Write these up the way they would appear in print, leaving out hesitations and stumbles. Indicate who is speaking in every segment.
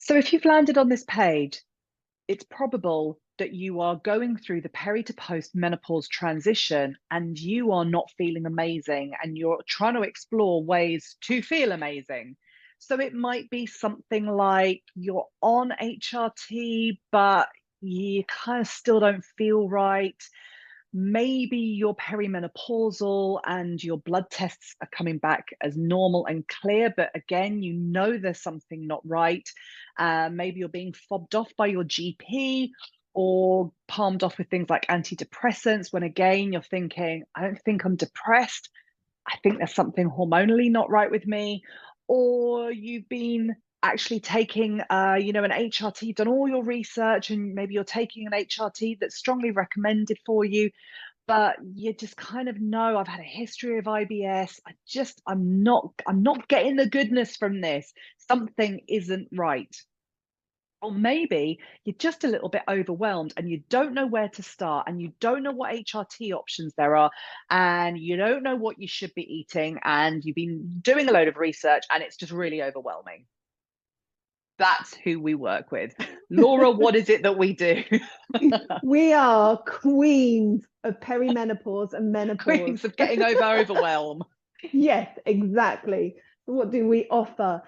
Speaker 1: So if you've landed on this page, it's probable that you are going through the peri to post menopause transition and you are not feeling amazing and you're trying to explore ways to feel amazing. So it might be something like you're on HRT, but you kind of still don't feel right. Maybe you're perimenopausal and your blood tests are coming back as normal and clear, but again, you know there's something not right. Maybe you're being fobbed off by your GP or palmed off with things like antidepressants, when again, you're thinking, I don't think I'm depressed. I think there's something hormonally not right with me. Or you've been actually taking an HRT, you've done all your research and maybe you're taking an HRT that's strongly recommended for you, but you just kind of know I've had a history of IBS. I'm not getting the goodness from this. Something isn't right. Or maybe you're just a little bit overwhelmed and you don't know where to start and you don't know what HRT options there are and you don't know what you should be eating and you've been doing a load of research and it's just really overwhelming. That's who we work with. Laura, what is it that we do?
Speaker 2: We are queens of perimenopause and menopause.
Speaker 1: Queens of getting over overwhelm.
Speaker 2: Yes, exactly. What do we offer?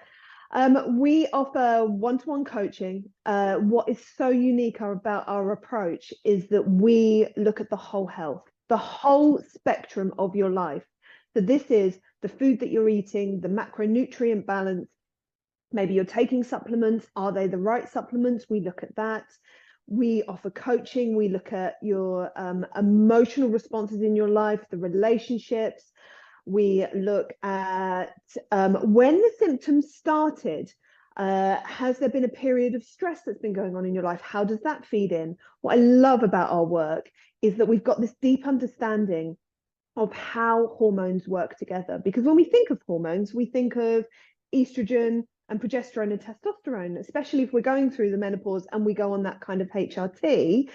Speaker 2: We offer one-to-one coaching. What is so unique about our approach is that we look at the whole health, the whole spectrum of your life. So this is the food that you're eating, the macronutrient balance. Maybe you're taking supplements. Are they the right supplements? We look at that. We offer coaching. We look at your emotional responses in your life, the relationships. We look at when the symptoms started. Has there been a period of stress that's been going on in your life? How does that feed in? What I love about our work is that we've got this deep understanding of how hormones work together. Because when we think of hormones, we think of estrogen and progesterone and testosterone, especially if we're going through the menopause and we go on that kind of HRT.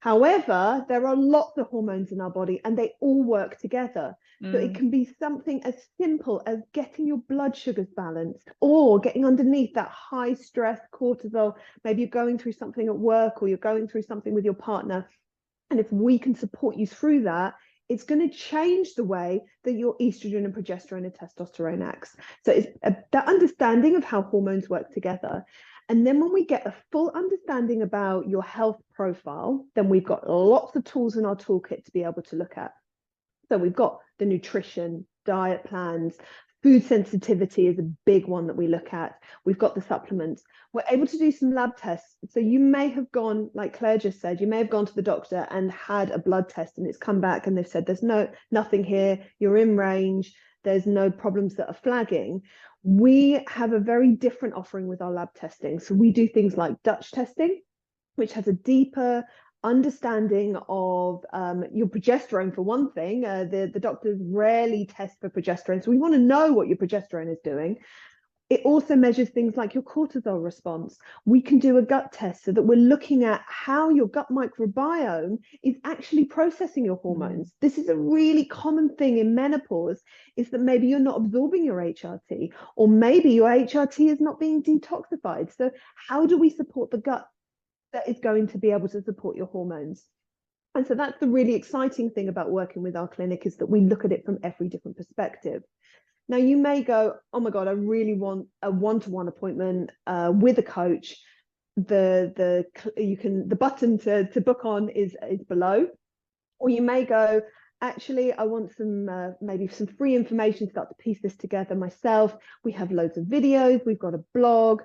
Speaker 2: However, there are lots of hormones in our body and they all work together. So it
Speaker 1: Mm.
Speaker 2: can be something as simple as getting your blood sugars balanced or getting underneath that high stress cortisol. Maybe you're going through something at work or you're going through something with your partner. And if we can support you through that, it's going to change the way that your estrogen and progesterone and testosterone acts. So it's that understanding of how hormones work together. And then when we get a full understanding about your health profile, then we've got lots of tools in our toolkit to be able to look at. So we've got the nutrition, diet plans, food sensitivity is a big one that we look at. We've got the supplements. We're able to do some lab tests. So you may have gone, like Claire just said, you may have gone to the doctor and had a blood test and it's come back and they've said there's nothing here, you're in range, there's no problems that are flagging. We have a very different offering with our lab testing. So we do things like Dutch testing, which has a deeper understanding of your progesterone for one thing. The doctors rarely test for progesterone, so we want to know what your progesterone is doing. It also measures things like your cortisol response. We can do a gut test so that we're looking at how your gut microbiome is actually processing your
Speaker 1: Mm.
Speaker 2: hormones. This is a really common thing in menopause, is that maybe you're not absorbing your HRT, or maybe your HRT is not being detoxified. So how do we support the gut that is going to be able to support your hormones? And so that's the really exciting thing about working with our clinic, is that we look at it from every different perspective. Now you may go, oh my God, I really want a one-to-one appointment with a coach. The button to book on is below. Or you may go, actually, I want some maybe some free information, start to piece this together myself. We have loads of videos, we've got a blog.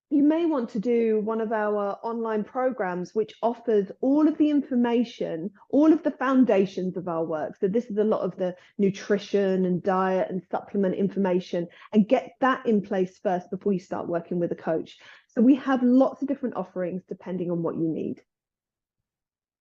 Speaker 2: You may want to do one of our online programs, which offers all of the information, all of the foundations of our work. So this is a lot of the nutrition and diet and supplement information, and get that in place first before you start working with a coach. So we have lots of different offerings depending on what you need.